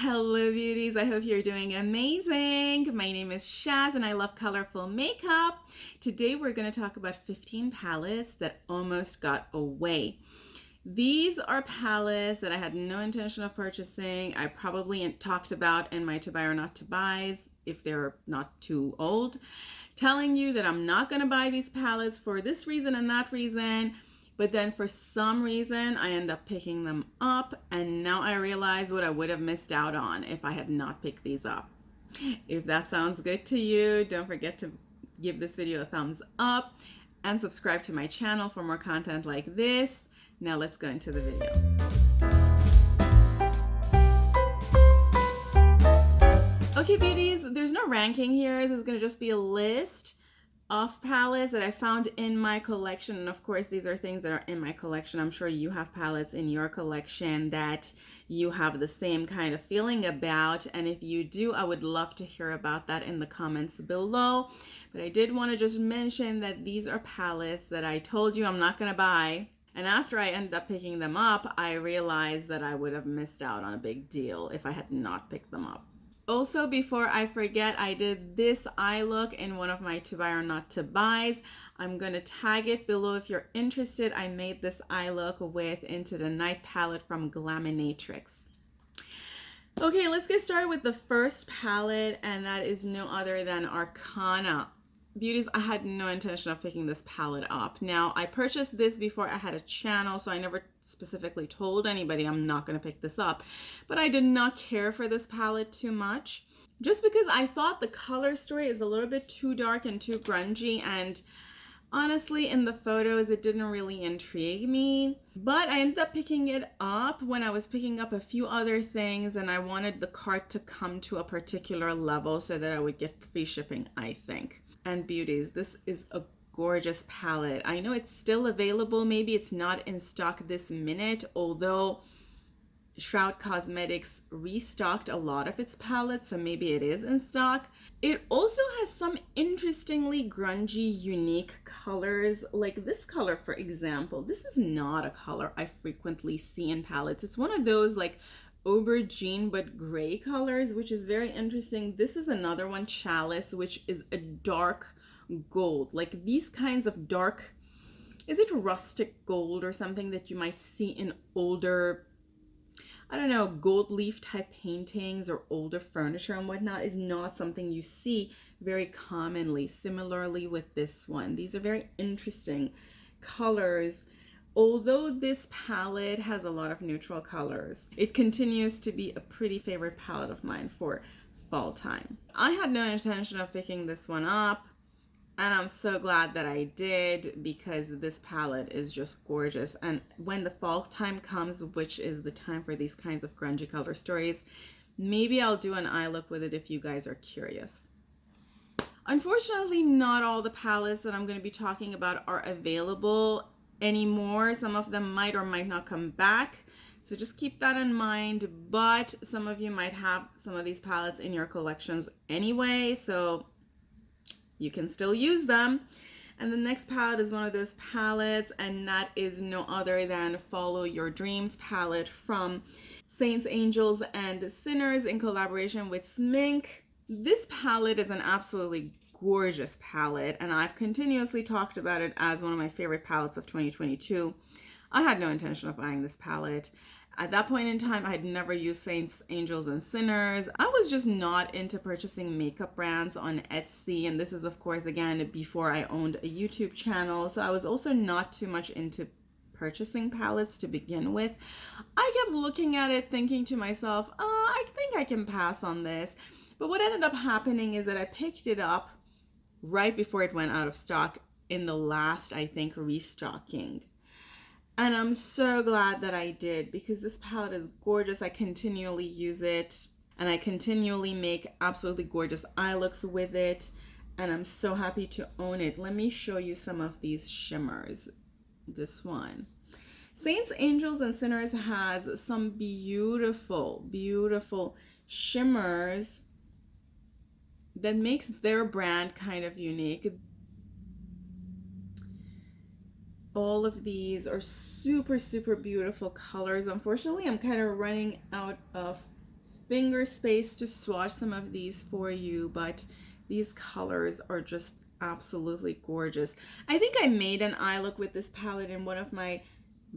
Hello beauties, I hope you're doing amazing. My name is Shaz and I love colorful makeup. Today we're going to talk about 15 palettes that almost got away. These are palettes that I had no intention of purchasing. I probably talked about in my to buy or not to buys if they're not too old, telling you that I'm not going to buy these palettes for this reason and that reason. But then for some reason, I end up picking them up, and now I realize what I would have missed out on if I had not picked these up. If that sounds good to you, don't forget to give this video a thumbs up and subscribe to my channel for more content like this. Now let's go into the video. Okay, beauties, there's no ranking here. This is going to just be a list of palettes that I found in my collection. And of course, these are things that are in my collection. I'm sure you have palettes in your collection that you have the same kind of feeling about. And if you do, I would love to hear about that in the comments below. But I did want to just mention that these are palettes that I told you I'm not going to buy. And after I ended up picking them up, I realized that I would have missed out on a big deal if I had not picked them up. Also, before I forget, I did this eye look in one of my to buy or not to buys. I'm going to tag it below if you're interested. I made this eye look with Into the Night palette from Glaminatrix. Okay, let's get started with the first palette, and that is no other than Arcana. Beauties, I had no intention of picking this palette up. Now, I purchased this before I had a channel, so I never specifically told anybody I'm not going to pick this up. But I did not care for this palette too much, just because I thought the color story is a little bit too dark and too grungy, and honestly, in the photos, it didn't really intrigue me. But I ended up picking it up when I was picking up a few other things, and I wanted the cart to come to a particular level so that I would get free shipping, I think. And beauties, this is a gorgeous palette. I know it's still available. Maybe it's not in stock this minute, although Shroud Cosmetics restocked a lot of its palettes, so maybe it is in stock. It also has some interestingly grungy, unique colors, like this color, for example. This is not a color I frequently see in palettes. It's one of those like aubergine but gray colors, which is very interesting. This is another one, Chalice, which is a dark gold. Like these kinds of dark, is it rustic gold or something that you might see in older, I don't know, gold leaf type paintings or older furniture and whatnot, is not something you see very commonly. Similarly with this one, these are very interesting colors. Although this palette has a lot of neutral colors, it continues to be a pretty favorite palette of mine for fall time. I had no intention of picking this one up, and I'm so glad that I did, because this palette is just gorgeous. And when the fall time comes, which is the time for these kinds of grungy color stories, maybe I'll do an eye look with it if you guys are curious. Unfortunately, not all the palettes that I'm going to be talking about are available anymore. Some of them might or might not come back, so just keep that in mind. But some of you might have some of these palettes in your collections anyway, so you can still use them. And the next palette is one of those palettes, and that is no other than Follow Your Dreams palette from Saints, Angels, and Sinners in collaboration with Smink. This palette is an absolutely gorgeous palette, and I've continuously talked about it as one of my favorite palettes of 2022. I had no intention of buying this palette. At that point in time, I had never used Saints, Angels, and Sinners. I was just not into purchasing makeup brands on Etsy, and this is, of course, again, before I owned a YouTube channel, so I was also not too much into purchasing palettes to begin with. I kept looking at it thinking to myself, I think I can pass on this. But what ended up happening is that I picked it up right before it went out of stock in the last, I think, restocking. And I'm so glad that I did, because this palette is gorgeous. I continually use it, and I continually make absolutely gorgeous eye looks with it, and I'm so happy to own it. Let me show you some of these shimmers. This one, Saints, Angels, and Sinners, has some beautiful, beautiful shimmers that makes their brand kind of unique. All of these are super, super beautiful colors. Unfortunately, I'm kind of running out of finger space to swatch some of these for you, but these colors are just absolutely gorgeous. I think I made an eye look with this palette in one of my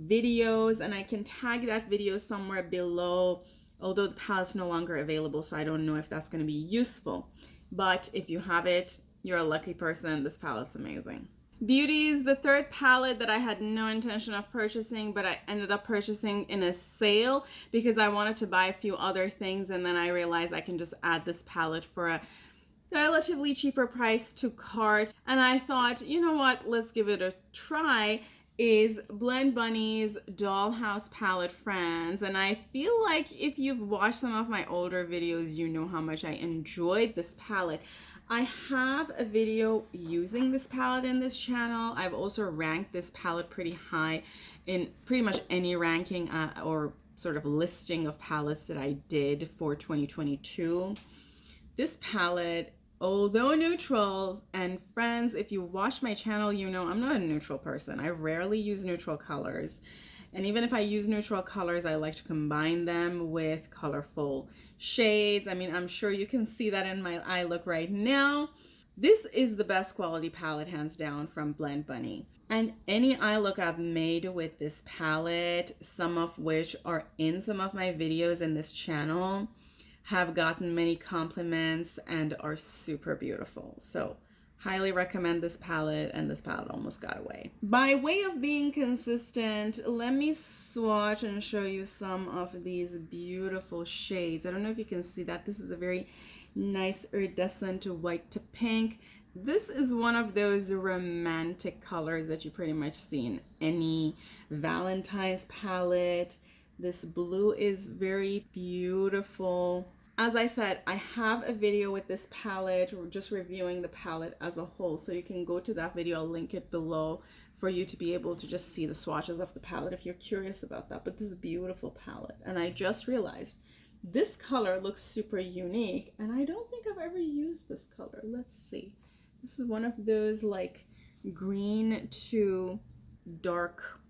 videos, and I can tag that video somewhere below, although the palette's no longer available, so I don't know if that's going to be useful. But if you have it, you're a lucky person. This palette's amazing. Beauties, the third palette that I had no intention of purchasing, but I ended up purchasing in a sale because I wanted to buy a few other things, and then I realized I can just add this palette for a relatively cheaper price to cart. And I thought, you know what, let's give it a try. Is Blend Bunny's Dollhouse Palette Friends. And I feel like if you've watched some of my older videos, you know how much I enjoyed this palette. I have a video using this palette in this channel. I've also ranked this palette pretty high in pretty much any ranking or sort of listing of palettes that I did for 2022. This palette, although neutrals, and friends, if you watch my channel, you know I'm not a neutral person. I rarely use neutral colors. And even if I use neutral colors, I like to combine them with colorful shades. I mean, I'm sure you can see that in my eye look right now. This is the best quality palette, hands down, from Blend Bunny. And any eye look I've made with this palette, some of which are in some of my videos in this channel, have gotten many compliments and are super beautiful. So highly recommend this palette, and this palette almost got away. By way of being consistent, let me swatch and show you some of these beautiful shades. I don't know if you can see that. This is a very nice iridescent white to pink. This is one of those romantic colors that you pretty much see in any Valentine's palette. This blue is very beautiful. As I said, I have a video with this palette, just reviewing the palette as a whole, so you can go to that video. I'll link it below for you to be able to just see the swatches of the palette if you're curious about that. But this is a beautiful palette, and I just realized this color looks super unique, and I don't think I've ever used this color. Let's see. This is one of those like green to dark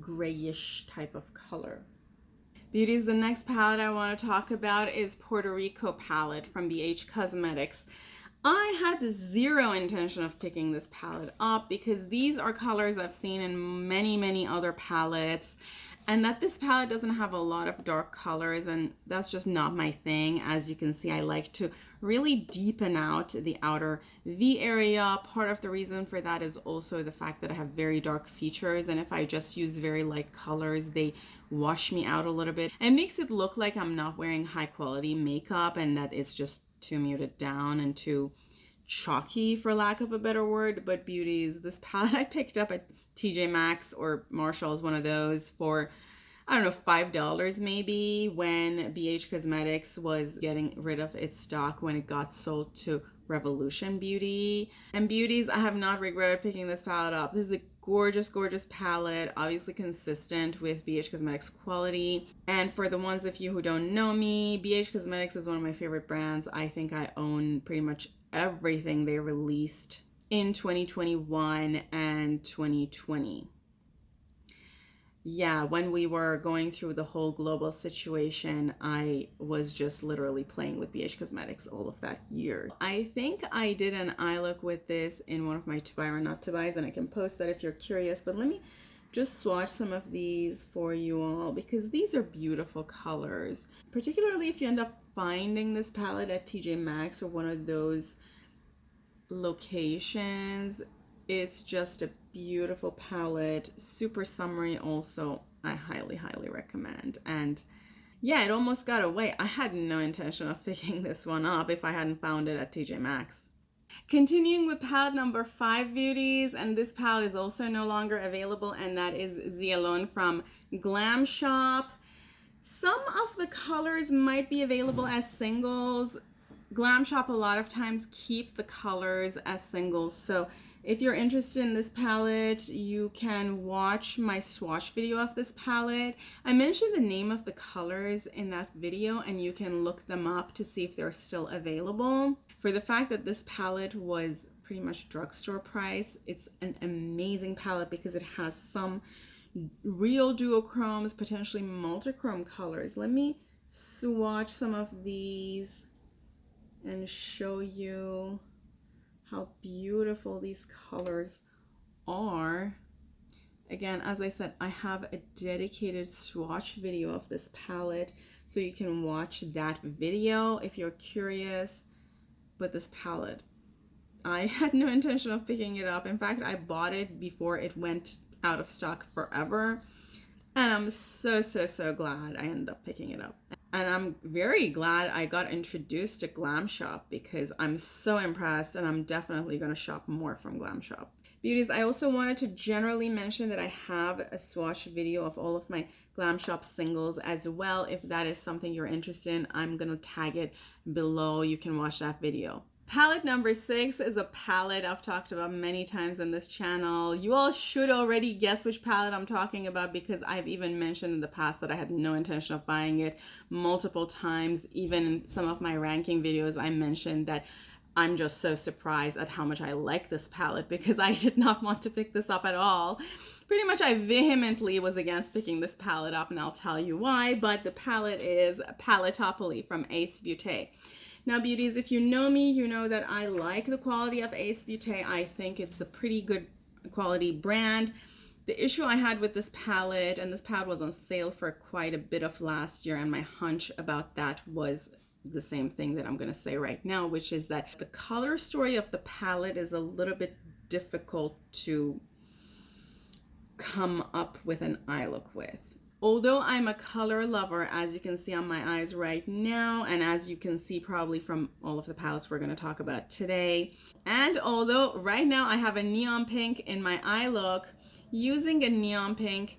grayish type of color. Beauties, the next palette I want to talk about is Puerto Rico palette from BH Cosmetics. I had zero intention of picking this palette up because these are colors I've seen in many other palettes, and that this palette doesn't have a lot of dark colors, and that's just not my thing. As you can see, I like to really deepen out the outer V area. Part of the reason for that is also the fact that I have very dark features, and if I just use very light colors, they wash me out a little bit. It makes it look like I'm not wearing high quality makeup and that it's just too muted down and too chalky, for lack of a better word. But beauties, this palette I picked up at TJ Maxx or Marshall's, one of those, for I don't know, $5 maybe, when BH Cosmetics was getting rid of its stock when it got sold to Revolution Beauty. And beauties, I have not regretted picking this palette up. This is a gorgeous palette, obviously consistent with BH Cosmetics quality. And for the ones of you who don't know me, BH Cosmetics is one of my favorite brands. I think I own pretty much everything they released in 2021 and 2020. Yeah, when we were going through the whole global situation, I was just literally playing with BH Cosmetics all of that year. I think I did an eye look with this in one of my to buy or not to buys, and I can post that if you're curious. But let me just swatch some of these for you all, because these are beautiful colors. Particularly if you end up finding this palette at TJ Maxx or one of those locations. It's just a beautiful palette, super summery also. I highly recommend. And yeah, it almost got away. I had no intention of picking this one up if I hadn't found it at TJ Maxx. Continuing with palette number 5, beauties, and this palette is also no longer available, and that is Zialon from Glam Shop. Some of the colors might be available as singles. Glam Shop a lot of times keep the colors as singles, so if you're interested in this palette, you can watch my swatch video of this palette. I mentioned the name of the colors in that video, and you can look them up to see if they're still available. For the fact that this palette was pretty much drugstore price, it's an amazing palette because it has some real duochromes, potentially multichrome colors. Let me swatch some of these and show you how beautiful these colors are. Again, as I said, I have a dedicated swatch video of this palette, so you can watch that video if you're curious. But this palette, I had no intention of picking it up. In fact, I bought it before it went out of stock forever. And I'm so glad I ended up picking it up. And I'm very glad I got introduced to Glam Shop because I'm so impressed, and I'm definitely going to shop more from Glam Shop. Beauties, I also wanted to generally mention that I have a swatch video of all of my Glam Shop singles as well. If that is something you're interested in, I'm going to tag it below. You can watch that video. Palette number 6 is a palette I've talked about many times on this channel. You all should already guess which palette I'm talking about because I've even mentioned in the past that I had no intention of buying it multiple times. Even in some of my ranking videos, I mentioned that I'm just so surprised at how much I like this palette because I did not want to pick this up at all. Pretty much I vehemently was against picking this palette up, and I'll tell you why, but the palette is Paletopoly from Ace Beauté. Now, beauties, if you know me, you know that I like the quality of Ace Beauté. I think it's a pretty good quality brand. The issue I had with this palette, and this palette was on sale for quite a bit of last year, and my hunch about that was the same thing that I'm going to say right now, which is that the color story of the palette is a little bit difficult to come up with an eye look with. Although I'm a color lover, as you can see on my eyes right now, and as you can see probably from all of the palettes we're going to talk about today, and although right now I have a neon pink in my eye look, using a neon pink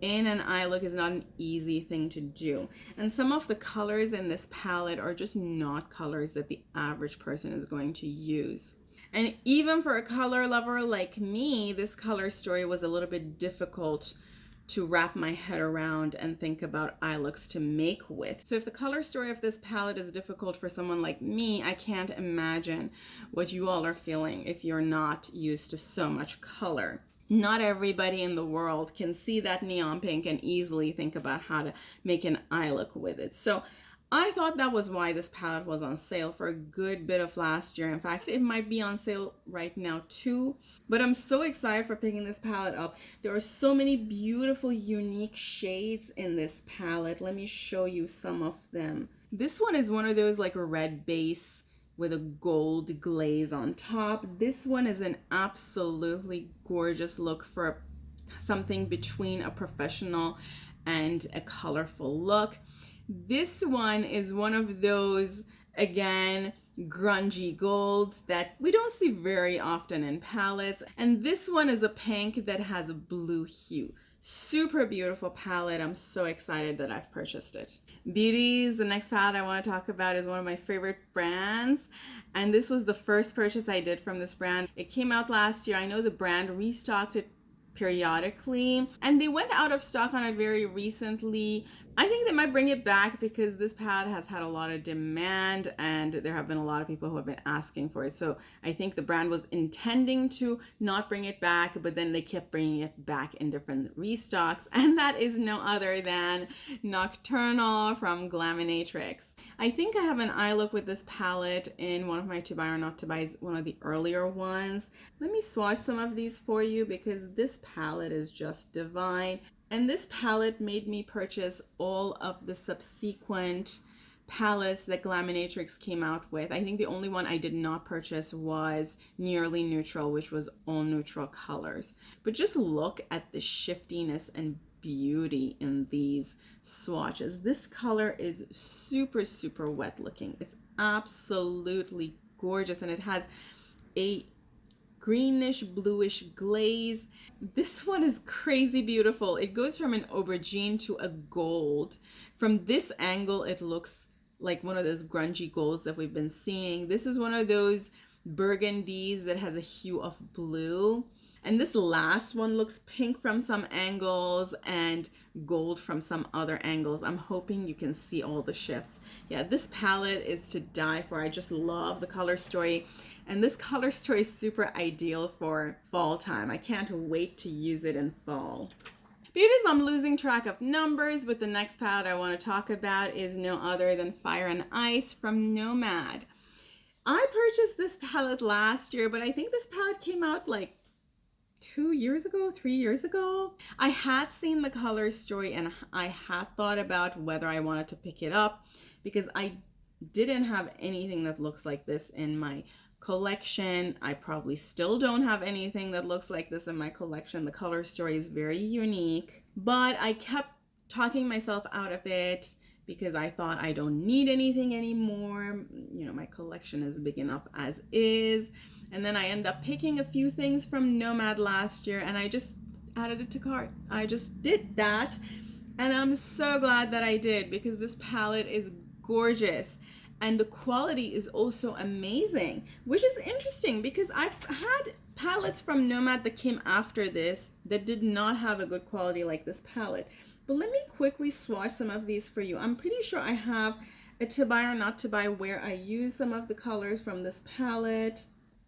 in an eye look is not an easy thing to do. And some of the colors in this palette are just not colors that the average person is going to use. And even for a color lover like me, this color story was a little bit difficult to wrap my head around and think about eye looks to make with. So if the color story of this palette is difficult for someone like me, I can't imagine what you all are feeling if you're not used to so much color. Not everybody in the world can see that neon pink and easily think about how to make an eye look with it. So I thought that was why this palette was on sale for a good bit of last year. In fact, it might be on sale right now too. But I'm so excited for picking this palette up. There are so many beautiful, unique shades in this palette. Let me show you some of them. This one is one of those like a red base with a gold glaze on top. This one is an absolutely gorgeous look for something between a professional and a colorful look. This one is one of those, again, grungy golds that we don't see very often in palettes. And this one is a pink that has a blue hue. Super beautiful palette. I'm so excited that I've purchased it. Beauties, the next palette I want to talk about is one of my favorite brands. And this was the first purchase I did from this brand. It came out last year. I know the brand restocked it periodically, and they went out of stock on it very recently. I think they might bring it back because this palette has had a lot of demand and there have been a lot of people who have been asking for it. So I think the brand was intending to not bring it back, but then they kept bringing it back in different restocks, and that is no other than Nocturnal from Glaminatrix. I think I have an eye look with this palette in one of my to buy or not to buys, one of the earlier ones. Let me swatch some of these for you because this palette is just divine. And this palette made me purchase all of the subsequent palettes that Glaminatrix came out with. I think the only one I did not purchase was Nearly Neutral, which was all neutral colors. But just look at the shiftiness and beauty in these swatches. This color is super wet looking. It's absolutely gorgeous, and it has a greenish bluish glaze. This one is crazy beautiful. It goes from an aubergine to a gold. From this angle, it looks like one of those grungy golds that we've been seeing. This is one of those burgundies that has a hue of blue. And this last one looks pink from some angles and gold from some other angles. I'm hoping you can see all the shifts. Yeah, this palette is to die for. I just love the color story. And this color story is super ideal for fall time. I can't wait to use it in fall. Beauties, I'm losing track of numbers, but the next palette I want to talk about is no other than Fire and Ice from Nomad. I purchased this palette last year, but I think this palette came out like 2 years ago, 3 years ago. I had seen the color story and I had thought about whether I wanted to pick it up because I didn't have anything that looks like this in my collection. I probably still don't have anything that looks like this in my collection. The color story is very unique, but I kept talking myself out of it because I thought I don't need anything anymore. You know, my collection is big enough as is. And then I ended up picking a few things from Nomad last year and I just added it to cart. I just did that. And I'm so glad that I did because this palette is gorgeous and the quality is also amazing, which is interesting because I've had palettes from Nomad that came after this that did not have a good quality like this palette. But let me quickly swatch some of these for you. I'm pretty sure I have a to buy or not to buy where I use some of the colors from this palette.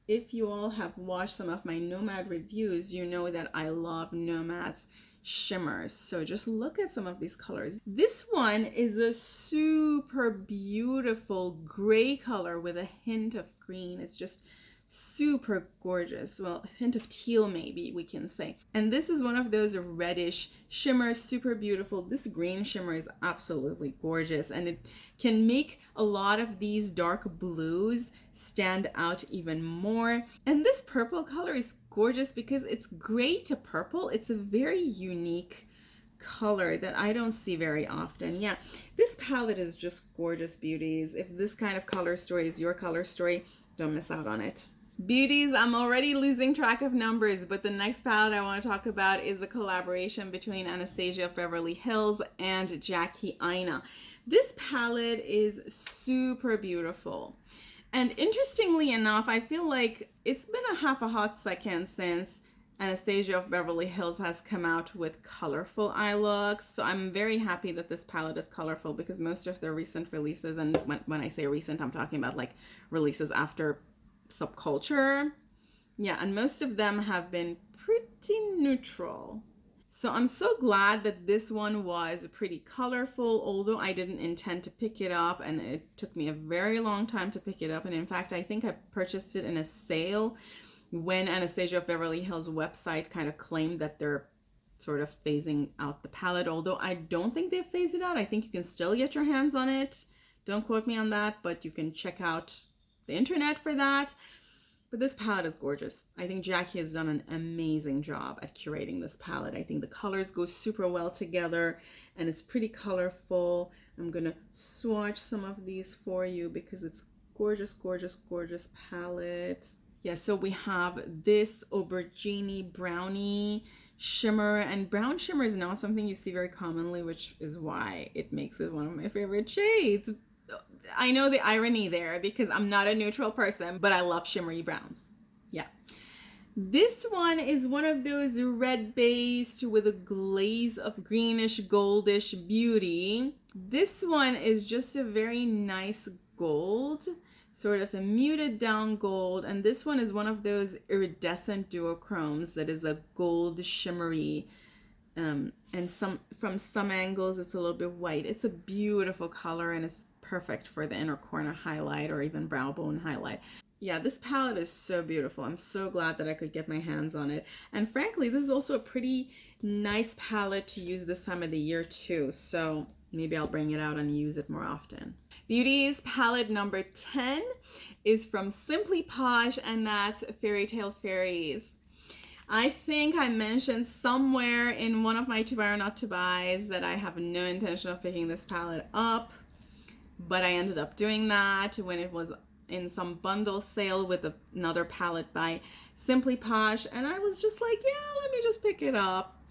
If you all have watched some of my Nomad reviews, you know that I love Nomad's shimmers. So just look at some of these colors. This one is a super beautiful gray color with a hint of green. It's just super gorgeous. Well, a hint of teal maybe we can say. And this is one of those reddish shimmers, super beautiful. This green shimmer is absolutely gorgeous and it can make a lot of these dark blues stand out even more. And this purple color is gorgeous because it's gray to purple. It's a very unique color that I don't see very often. Yeah, this palette is just gorgeous, beauties. If this kind of color story is your color story, don't miss out on it. Beauties, I'm already losing track of numbers, but the next palette I want to talk about is a collaboration between Anastasia of Beverly Hills and Jackie Aina. This palette is super beautiful. And interestingly enough, I feel like it's been a hot second since Anastasia of Beverly Hills has come out with colorful eye looks. So I'm very happy that this palette is colorful because most of their recent releases, and when I say recent, I'm talking about like releases after Subculture. Yeah, and most of them have been pretty neutral. So I'm so glad that this one was pretty colorful, although I didn't intend to pick it up and it took me a very long time to pick it up. And in fact, I think I purchased it in a sale when Anastasia of Beverly Hills website kind of claimed that they're sort of phasing out the palette, although I don't think they've phased it out. I think you can still get your hands on it. Don't quote me on that, but you can check out the internet for that. But this palette is gorgeous. I think Jackie has done an amazing job at curating this palette. I think the colors go super well together and it's pretty colorful. I'm gonna swatch some of these for you because it's gorgeous, gorgeous, gorgeous palette. Yeah, so we have this aubergine brownie shimmer, and brown shimmer is not something you see very commonly, which is why it makes it one of my favorite shades. I know the irony there because I'm not a neutral person, but I love shimmery browns. Yeah. This one is one of those red based with a glaze of greenish goldish beauty. This one is just a very nice gold, sort of a muted down gold, and this one is one of those iridescent duochromes that is a gold shimmery, and from some angles it's a little bit white. It's a beautiful color and it's perfect for the inner corner highlight or even brow bone highlight. Yeah, this palette is so beautiful. I'm so glad that I could get my hands on it. And frankly, this is also a pretty nice palette to use this time of the year too. So maybe I'll bring it out and use it more often. Beauties, palette number 10 is from Simply Posh, and that's Fairy Tale Fairies. I think I mentioned somewhere in one of my to buy or not to buys that I have no intention of picking this palette up, but I ended up doing that when it was in some bundle sale with another palette by Simply Posh, and I was just like, yeah, let me just pick it up.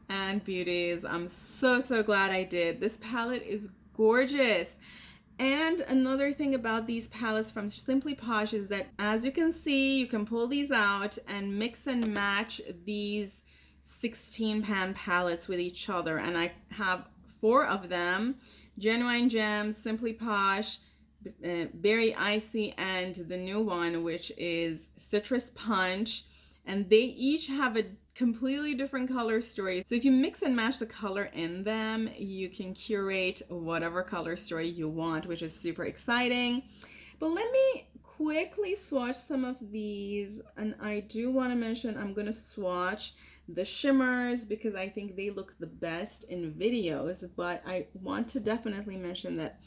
And beauties, I'm so glad I did. This palette is gorgeous. And another thing about these palettes from Simply Posh is that, as you can see, you can pull these out and mix and match these 16 pan palettes with each other. And I have 4 of them: Genuine Gems, Simply Posh, Berry Icy, and the new one, which is Citrus Punch. And they each have a completely different color stories. So if you mix and match the color in them, you can curate whatever color story you want, which is super exciting. But let me quickly swatch some of these. And I do want to mention I'm going to swatch the shimmers because I think they look the best in videos. But I want to definitely mention that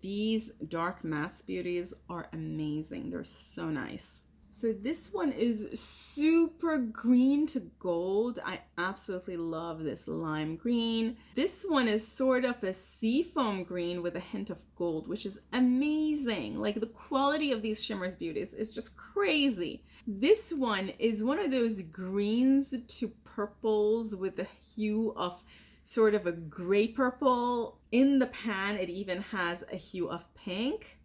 these dark matte beauties are amazing. They're so nice. So this one is super green to gold. I absolutely love this lime green. This one is sort of a seafoam green with a hint of gold, which is amazing. Like the quality of these shimmers beauties is just crazy. This one is one of those greens to purples with a hue of sort of a gray purple. In the pan, it even has a hue of pink.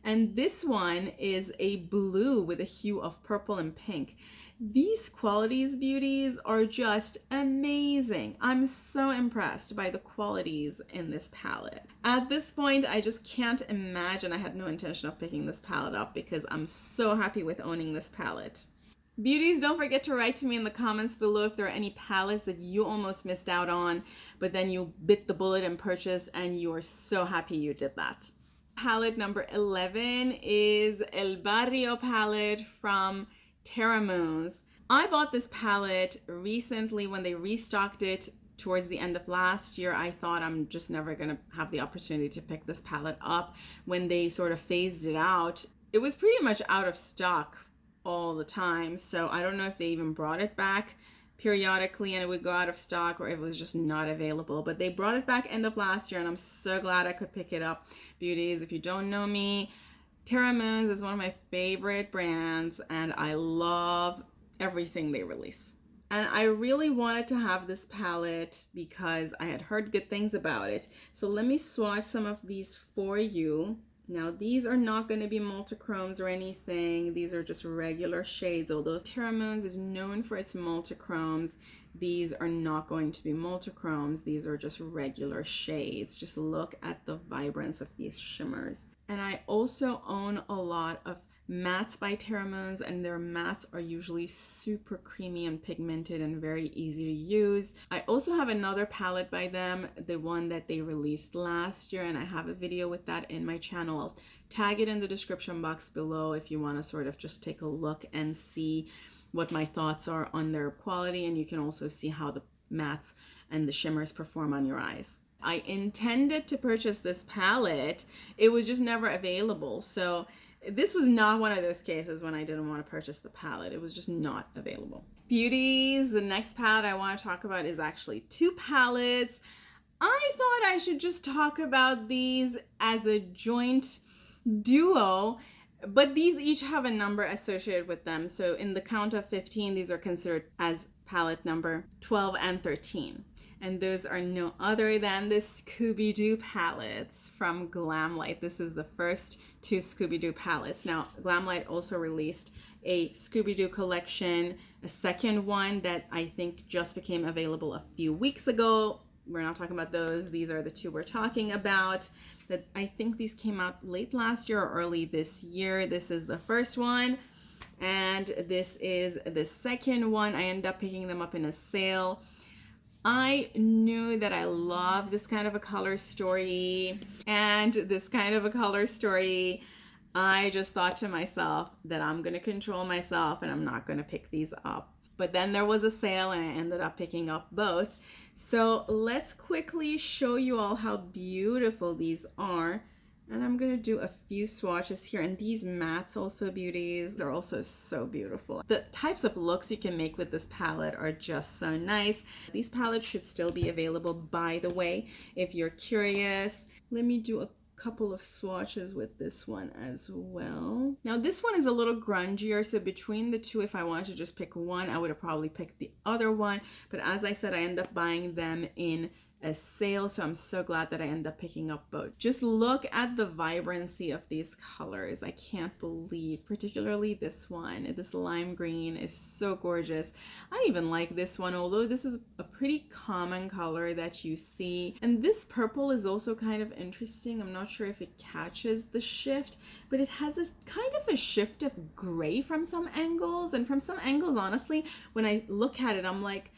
And this one is a blue with a hue of purple and pink. These qualities, beauties, are just amazing. I'm so impressed by the qualities in this palette. At this point, I just can't imagine. I had no intention of picking this palette up because I'm so happy with owning this palette. Beauties, don't forget to write to me in the comments below if there are any palettes that you almost missed out on, but then you bit the bullet and purchased and you are so happy you did that. Palette number 11 is El Barrio palette from Terramoons. I bought this palette recently when they restocked it towards the end of last year. I thought I'm just never going to have the opportunity to pick this palette up. When they sort of phased it out, it was pretty much out of stock all the time. So I don't know if they even brought it back periodically and it would go out of stock or it was just not available, but they brought it back end of last year and I'm so glad I could pick it up. Beauties, if you don't know me, Terramoons is one of my favorite brands and I love everything they release. And I really wanted to have this palette because I had heard good things about it. So let me swatch some of these for you. Now, these are not going to be multichromes or anything. These are just regular shades. Although Terramoons is known for its multichromes, these are not going to be multichromes. These are just regular shades. Just look at the vibrance of these shimmers. And I also own a lot of mattes by Terramoons, and their mattes are usually super creamy and pigmented and very easy to use. I also have another palette by them, the one that they released last year, and I have a video with that in my channel. I'll tag it in the description box below if you want to sort of just take a look and see what my thoughts are on their quality, and you can also see how the mattes and the shimmers perform on your eyes. I intended to purchase this palette, it was just never available. So this was not one of those cases when I didn't want to purchase the palette. It was just not available. Beauties, the next palette I want to talk about is actually two palettes. I thought I should just talk about these as a joint duo, but these each have a number associated with them. So in the count of 15, these are considered as palette number 12 and 13. And those are no other than the Scooby-Doo palettes from Glamlight. This is the first two Scooby-Doo palettes. Now, Glamlight also released a Scooby-Doo collection, a second one that I think just became available a few weeks ago. We're not talking about those. These are the two we're talking about. That I think these came out late last year or early this year. This is the first one. And this is the second one. I ended up picking them up in a sale. I knew that I love this kind of a color story and this kind of a color story. I just thought to myself that I'm going to control myself and I'm not going to pick these up. But then there was a sale and I ended up picking up both. So let's quickly show you all how beautiful these are. And I'm going to do a few swatches here. And these mattes also, beauties, they're also so beautiful. The types of looks you can make with this palette are just so nice. These palettes should still be available, by the way, if you're curious. Let me do a couple of swatches with this one as well. Now this one is a little grungier, so between the two, if I wanted to just pick one, I would have probably picked the other one. But as I said, I end up buying them in a sale, so I'm so glad that I ended up picking up both. Just look at the vibrancy of these colors. I can't believe, particularly this one. This lime green is so gorgeous. I even like this one, although this is a pretty common color that you see. And this purple is also kind of interesting. I'm not sure if it catches the shift, but it has a kind of a shift of gray from some angles. And from some angles, honestly, when I look at it, I'm like,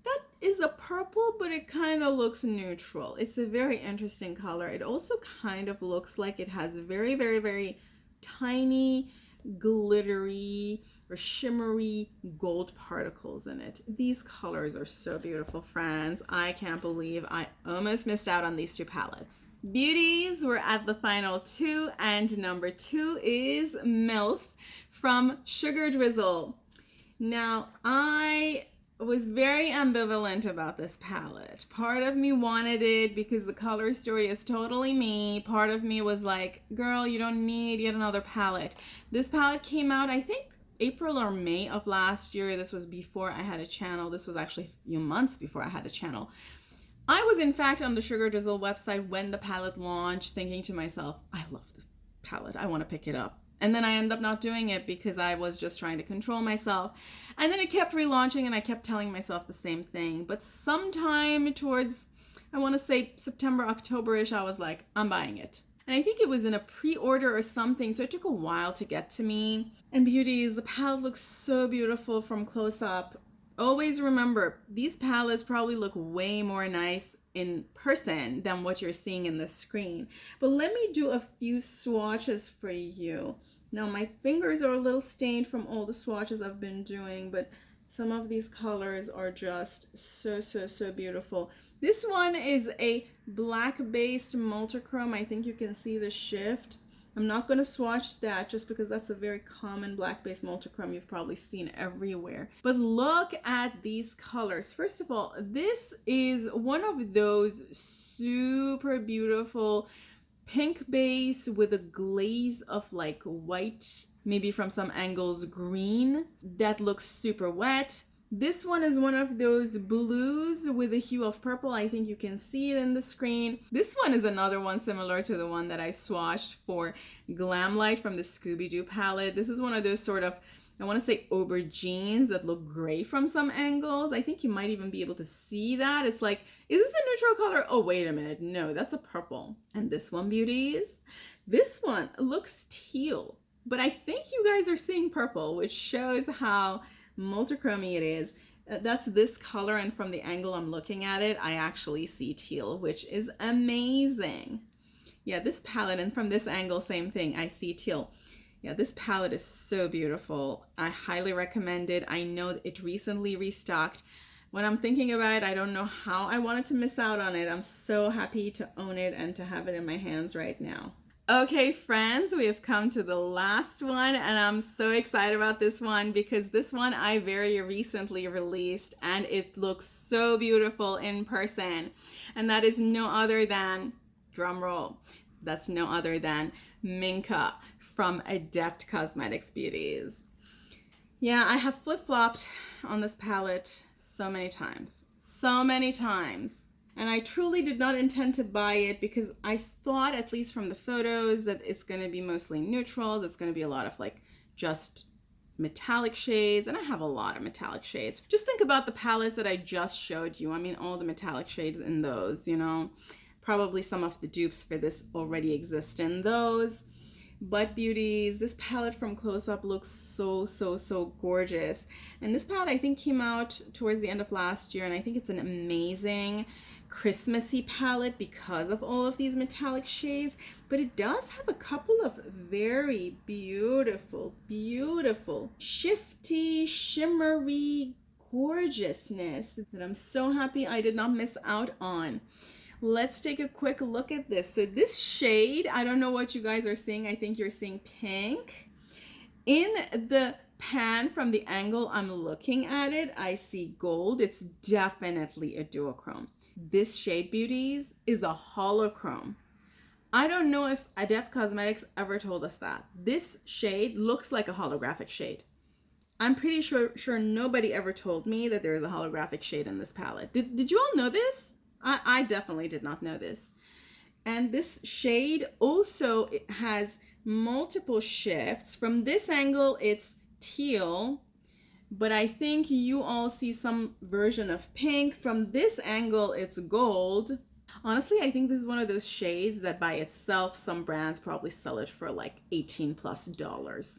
that is a purple, but it kind of looks neutral. It's a very interesting color. It also kind of looks like it has very, very, very tiny, glittery or shimmery gold particles in it. These colors are so beautiful, friends. I can't believe I almost missed out on these two palettes. Beauties, we're at the final two, and number 2 is MILF from Sugar Drizzle. Now, I was very ambivalent about this palette. Part of me wanted it because the color story is totally me. Part of me was like, girl, you don't need yet another palette. This palette came out, I think, April or May of last year. This was before I had a channel. This was actually a few months before I had a channel. I was in fact on the Sugar Drizzle website when the palette launched, thinking to myself, I love this palette. I want to pick it up. And then I ended up not doing it because I was just trying to control myself. And then it kept relaunching and I kept telling myself the same thing. But sometime towards, I want to say September, October-ish, I was like, I'm buying it. And I think it was in a pre-order or something, so it took a while to get to me. And beauties, the palette looks so beautiful from close up. Always remember, these palettes probably look way more nice in person than what you're seeing in the screen. But let me do a few swatches for you. Now my fingers are a little stained from all the swatches I've been doing, but some of these colors are just so beautiful. This one is a black based multichrome. I think you can see the shift. I'm not going to swatch that just because that's a very common black based multichrome you've probably seen everywhere. But look at these colors. First of all, this is one of those super beautiful pink base with a glaze of like white, maybe from some angles green, that looks super wet. This one is one of those blues with a hue of purple. I think you can see it in the screen. This one is another one similar to the one that I swatched for Glam Light from the Scooby-Doo palette. This is one of those sort of, I want to say aubergines that look gray from some angles. I think you might even be able to see that. It's like, is this a neutral color? Oh, wait a minute. No, that's a purple. And this one, beauties, this one looks teal, but I think you guys are seeing purple, which shows how multichromy it is. That's this color, and from the angle I'm looking at it, I actually see teal, which is amazing. Yeah, this palette, and from this angle, same thing, I see teal. Yeah, this palette is so beautiful. I highly recommend it. I know it recently restocked. When I'm thinking about it, I don't know how I wanted to miss out on it. I'm so happy to own it and to have it in my hands right now. Okay, friends, we have come to the last one, and I'm so excited about this one because this one I very recently released and it looks so beautiful in person. And that is no other than, drum roll, that's no other than Minka from Adept Cosmetics, beauties. Yeah, I have flip-flopped on this palette so many times. And I truly did not intend to buy it because I thought, at least from the photos, that it's going to be mostly neutrals. It's going to be a lot of like just metallic shades. And I have a lot of metallic shades. Just think about the palettes that I just showed you. I mean, all the metallic shades in those, you know. Probably some of the dupes for this already exist in those. But beauties, this palette from close up looks so gorgeous. And this palette I think came out towards the end of last year, and I think it's an amazing Christmassy palette because of all of these metallic shades. But it does have a couple of very beautiful shifty, shimmery gorgeousness that I'm so happy I did not miss out on. Let's take a quick look at this. So this shade, I don't know what you guys are seeing. I think you're seeing pink. In the pan from the angle I'm looking at it, I see gold. It's definitely a duochrome. This shade, beauties, is a holochrome. I don't know if Adept Cosmetics ever told us that. This shade looks like a holographic shade. I'm pretty sure nobody ever told me that there is a holographic shade in this palette. Did you all know this? I definitely did not know this. And this shade also it has multiple shifts. From this angle, it's teal, but I think you all see some version of pink. From this angle, it's gold. Honestly, I think this is one of those shades that by itself, some brands probably sell it for like 18 plus dollars.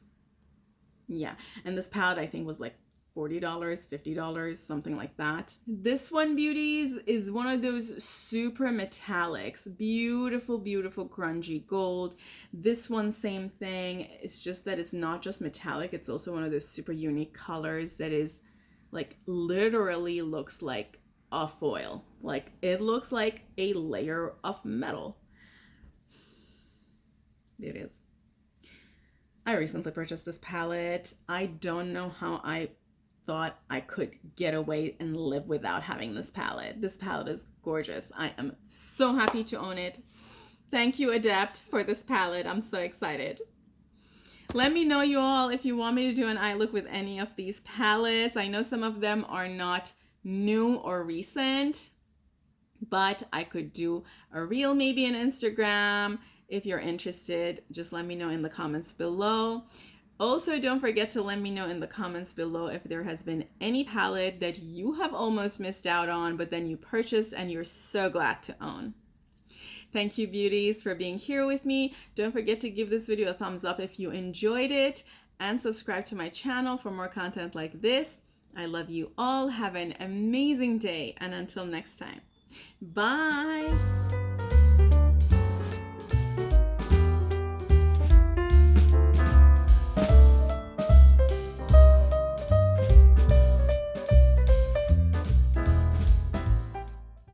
Yeah, and this palette I think was like $40, $50, something like that. This one, beauties, is one of those super metallics. Beautiful, beautiful grungy gold. This one, same thing. It's just that it's not just metallic, it's also one of those super unique colors that is like literally looks like a foil. Like it looks like a layer of metal. It is. I recently purchased this palette. I don't know how I thought I could get away and live without having this palette. This palette is gorgeous. I am so happy to own it. Thank you, Adept, for this palette. I'm so excited. Let me know, you all, if you want me to do an eye look with any of these palettes. I know some of them are not new or recent, but I could do a reel maybe on Instagram. If you're interested, just let me know in the comments below. Also, don't forget to let me know in the comments below if there has been any palette that you have almost missed out on, but then you purchased and you're so glad to own. Thank you, beauties, for being here with me. Don't forget to give this video a thumbs up if you enjoyed it and subscribe to my channel for more content like this. I love you all. Have an amazing day, and until next time, bye.